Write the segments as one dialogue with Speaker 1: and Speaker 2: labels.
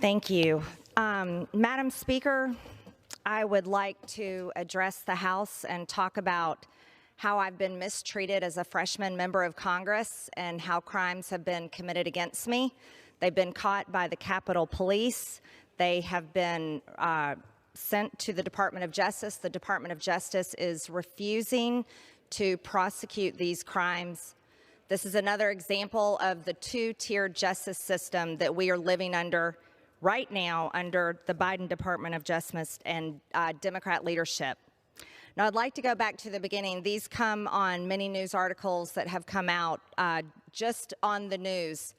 Speaker 1: Thank you. Madam Speaker, I would like to address the House and talk about how I've been mistreated as a freshman member of Congress and how crimes have been committed against me. They've been caught by the Capitol Police. They have been sent to the Department of Justice. The Department of Justice is refusing to prosecute these crimes. This is another example of the two-tiered justice system that we are living under right now under the Biden Department of Justice and Democrat leadership. Now, I'd like to go back to the beginning. These come on many news articles that have come out just on the news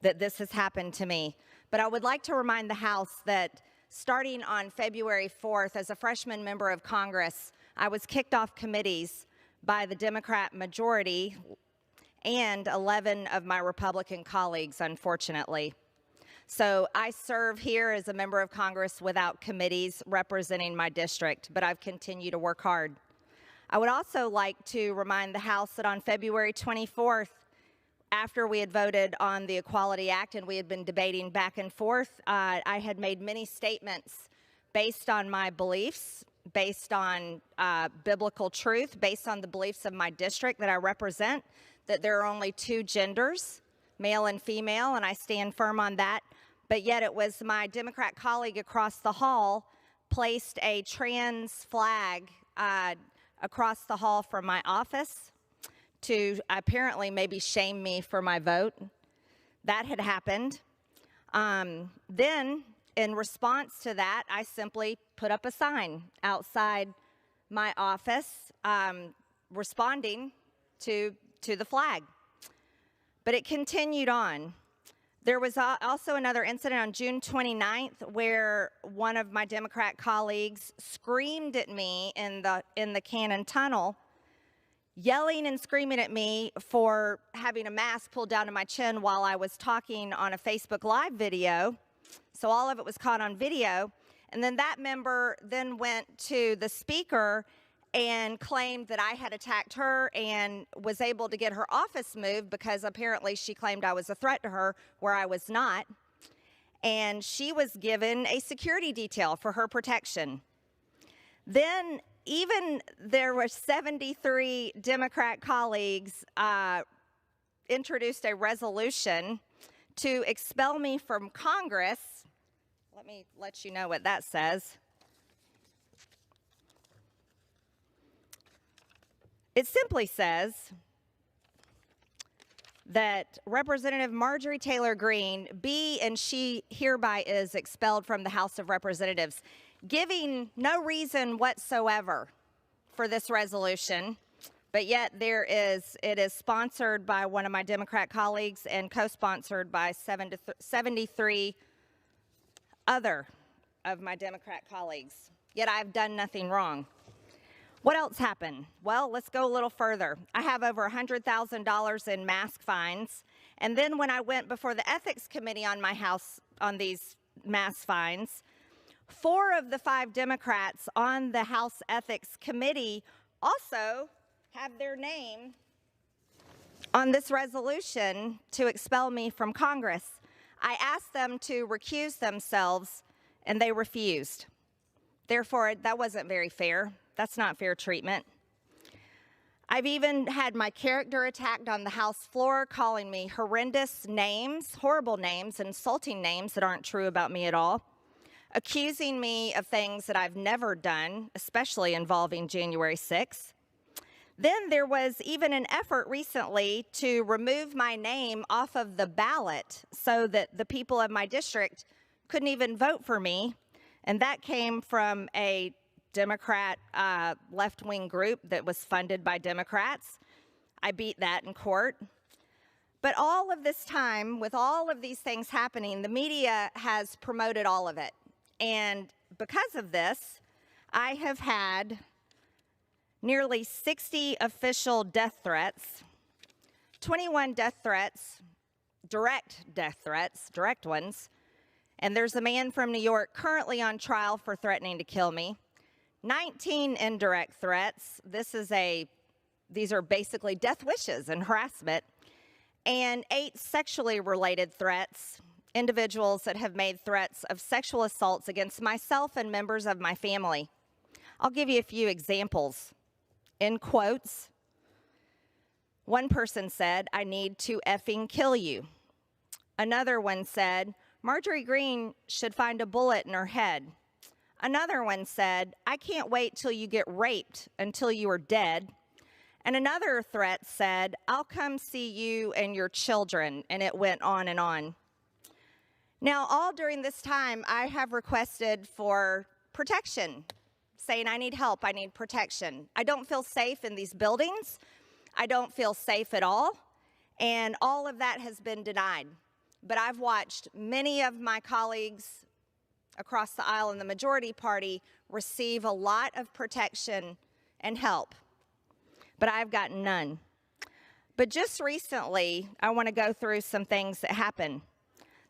Speaker 1: that this has happened to me. But I would like to remind the House that starting on February 4th, as a freshman member of Congress, I was kicked off committees by the Democrat majority and 11 of my Republican colleagues, unfortunately. So I serve here as a member of Congress without committees representing my district, but I've continued to work hard. I would also like to remind the House that on February 24th, after we had voted on the Equality Act and we had been debating back and forth, I had made many statements based on my beliefs, based on biblical truth, based on the beliefs of my district that I represent, that there are only two genders, male and female, and I stand firm on that. But yet it was my Democrat colleague across the hall placed a trans flag across the hall from my office to apparently maybe shame me for my vote. That had happened. Then, in response to that, I simply put up a sign outside my office responding to the flag. But it continued on. There was also another incident on June 29th where one of my Democrat colleagues screamed at me in the Cannon Tunnel, yelling and screaming at me for having a mask pulled down to my chin while I was talking on a Facebook Live video. So all of it was caught on video. And then that member then went to the speaker and claimed that I had attacked her and was able to get her office moved because apparently she claimed I was a threat to her where I was not. And she was given a security detail for her protection. Then even there were 73 Democrat colleagues introduced a resolution to expel me from Congress. Let me let you know what that says. It simply says that Representative Marjorie Taylor Greene be and she hereby is expelled from the House of Representatives, giving no reason whatsoever for this resolution, but yet it is sponsored by one of my Democrat colleagues and co-sponsored by 73 other of my Democrat colleagues, yet I've done nothing wrong. What else happened? Well, let's go a little further. I have over $100,000 in mask fines, and then when I went before the Ethics Committee on my House on these mask fines, 4 of the 5 Democrats on the House Ethics Committee also have their name on this resolution to expel me from Congress. I asked them to recuse themselves, and they refused. Therefore, that wasn't very fair. That's not fair treatment. I've even had my character attacked on the House floor, calling me horrendous names, horrible names, insulting names that aren't true about me at all, accusing me of things that I've never done, especially involving January 6th. Then there was even an effort recently to remove my name off of the ballot so that the people of my district couldn't even vote for me, and that came from a Democrat left-wing group that was funded by Democrats. I beat that in court. But all of this time, with all of these things happening, the media has promoted all of it. And because of this, I have had nearly 60 official death threats, 21 death threats, direct ones. And there's a man from New York currently on trial for threatening to kill me. 19 indirect threats. These are basically death wishes and harassment. And 8 sexually related threats individuals that have made threats of sexual assaults against myself and members of my family. I'll give you a few examples. In quotes, one person said, "I need to effing kill you." Another one said, "Marjorie Greene should find a bullet in her head." Another one said, "I can't wait till you get raped until you are dead." And another threat said, "I'll come see you and your children," and it went on and on. Now, all during this time, I have requested for protection, saying I need help, I need protection. I don't feel safe in these buildings. I don't feel safe at all, and all of that has been denied. But I've watched many of my colleagues across the aisle in the majority party receive a lot of protection and help, but I've gotten none. But just recently, I want to go through some things that happened.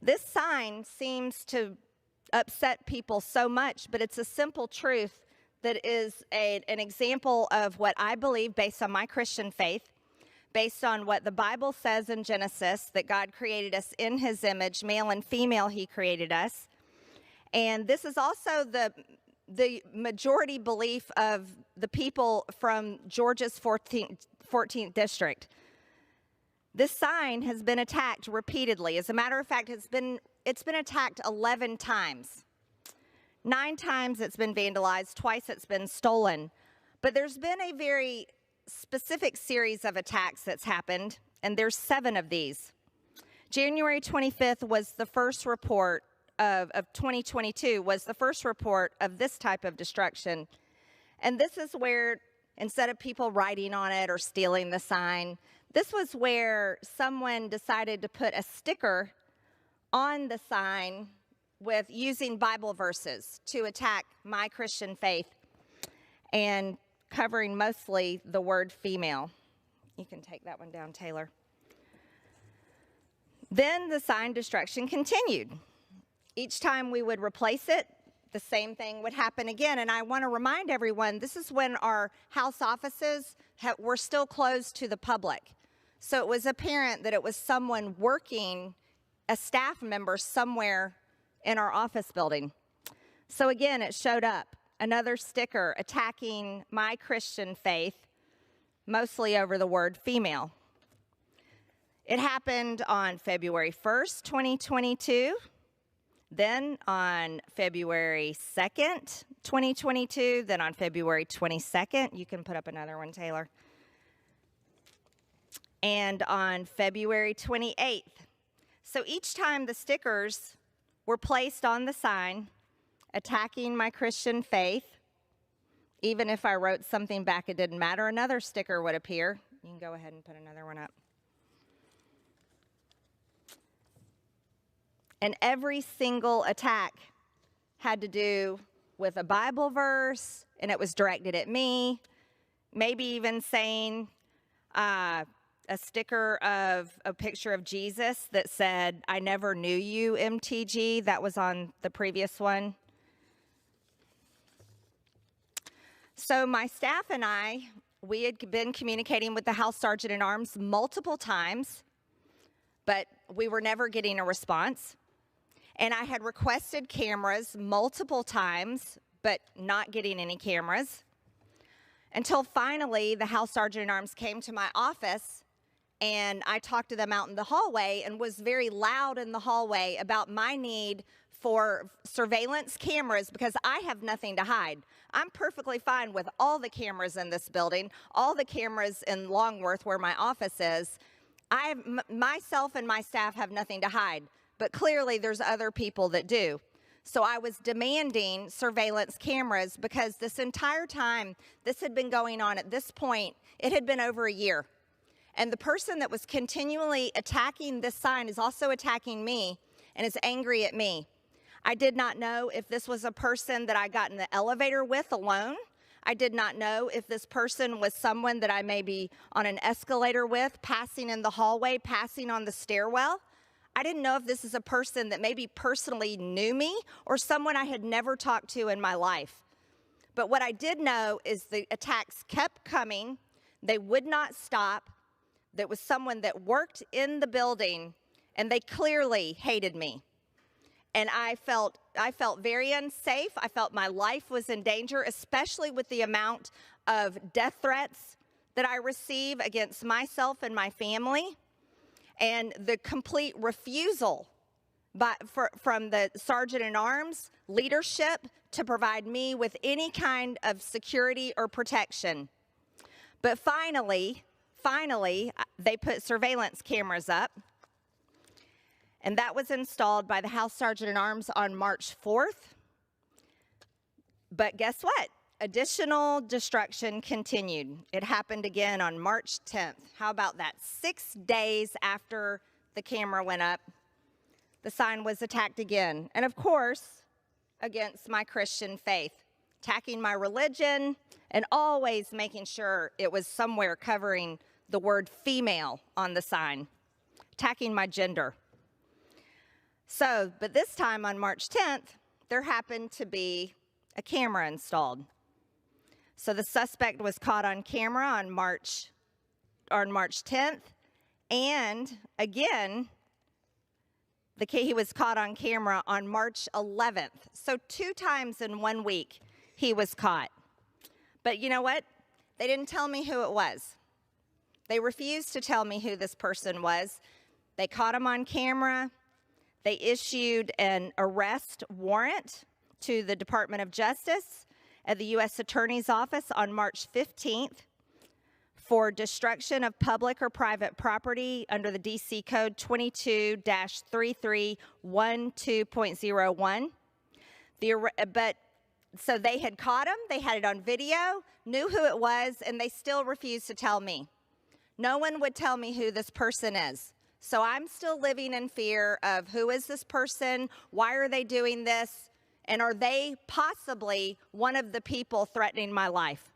Speaker 1: This sign seems to upset people so much, but it's a simple truth that is an example of what I believe based on my Christian faith, based on what the Bible says in Genesis, that God created us in his image, male and female he created us. And this is also the majority belief of the people from Georgia's 14th district. This sign has been attacked repeatedly. As a matter of fact, it's been attacked 11 times. 9 times it's been vandalized, twice it's been stolen. But there's been a very specific series of attacks that's happened, and there's 7 of these. January 25th was the first report of 2022, was the first report of this type of destruction. And this is where, instead of people writing on it or stealing the sign, this was where someone decided to put a sticker on the sign with using Bible verses to attack my Christian faith and covering mostly the word female. You can take that one down, Taylor. Then the sign destruction continued. Each time we would replace it, the same thing would happen again. And I want to remind everyone, this is when our house offices were still closed to the public. So it was apparent that it was someone working, a staff member somewhere in our office building. So again, it showed up, another sticker attacking my Christian faith, mostly over the word female. It happened on February 1st, 2022, then on February 2nd, 2022, then on February 22nd. You can put up another one, Taylor. And on February 28th. So each time the stickers were placed on the sign attacking my Christian faith, even if I wrote something back, it didn't matter, another sticker would appear. You can go ahead and put another one up. And every single attack had to do with a Bible verse, and it was directed at me, maybe even saying a sticker of a picture of Jesus that said, "I never knew you, MTG." That was on the previous one. So my staff and I, we had been communicating with the House Sergeant at Arms multiple times, but we were never getting a response. And I had requested cameras multiple times, but not getting any cameras. Until finally, the House Sergeant at Arms came to my office, and I talked to them out in the hallway and was very loud in the hallway about my need for surveillance cameras because I have nothing to hide. I'm perfectly fine with all the cameras in this building, all the cameras in Longworth where my office is. Myself and my staff have nothing to hide, but clearly there's other people that do. So I was demanding surveillance cameras because this entire time this had been going on at this point, it had been over a year. And the person that was continually attacking this sign is also attacking me and is angry at me. I did not know if this was a person that I got in the elevator with alone. I did not know if this person was someone that I may be on an escalator with, passing in the hallway, passing on the stairwell. I didn't know if this is a person that maybe personally knew me or someone I had never talked to in my life. But what I did know is the attacks kept coming. They would not stop. There was someone that worked in the building, and they clearly hated me. And I felt very unsafe. I felt my life was in danger, especially with the amount of death threats that I receive against myself and my family, and the complete refusal from the Sergeant-at-Arms leadership to provide me with any kind of security or protection. But finally, they put surveillance cameras up, and that was installed by the House Sergeant-at-Arms on March 4th. But guess what? Additional destruction continued. It happened again on March 10th. How about that? 6 days after the camera went up, the sign was attacked again. And of course, against my Christian faith, attacking my religion, and always making sure it was somewhere covering the word female on the sign, attacking my gender. So, but this time on March 10th, there happened to be a camera installed. So the suspect was caught on camera on March 10th, and again, he was caught on camera on March 11th. So 2 times in 1 week he was caught. But you know what? They didn't tell me who it was. They refused to tell me who this person was. They caught him on camera. They issued an arrest warrant to the Department of Justice at the U.S. Attorney's Office on March 15th for destruction of public or private property under the D.C. Code 22-3312.01. So they had caught him, they had it on video, knew who it was, and they still refused to tell me. No one would tell me who this person is. So I'm still living in fear of who is this person, why are they doing this, and are they possibly one of the people threatening my life?